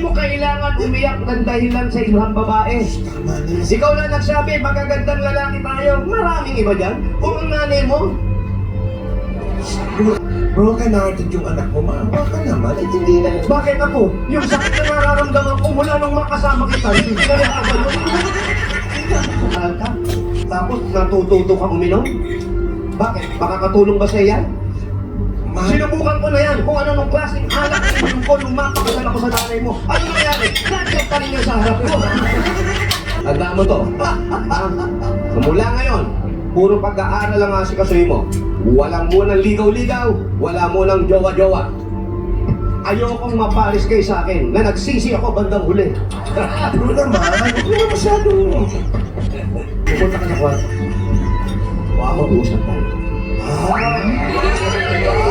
mo kailangan umiyak ng dahilan sa ibang babae. Ikaw na nagsabi, magagandang lalaki tayo. Maraming iba dyan. Kung ang nanay mo, Broken hearted yung anak mo, maawa ka naman. At hindi na. bakit ako? Yung sakit na nararamdaman ko mula nung makasama kita. Kaya ka ba yun? Mahal ka. Tapos natututo kang uminom? Bakit? Makakatulong ba sa yan? Sinubukan ko na yan kung ano nung klaseng alak na ininom ko nung mapakasal ako sa nanay mo. Ano nangyari? Nandiyan pa rin yan sa harap ko. Tandaan mo to. Mula ngayon, puro pag-aaral lang asikasuhin mo. Walang munang ligaw-ligaw, wala munang jowa-jowa. Ayokong maparis kayo sa akin na nagsisi ako bandang huli. Bro naman, huwag naman masyadong. Pupunta ka na kwarto. Wow, mag-uusap tayo. Ah,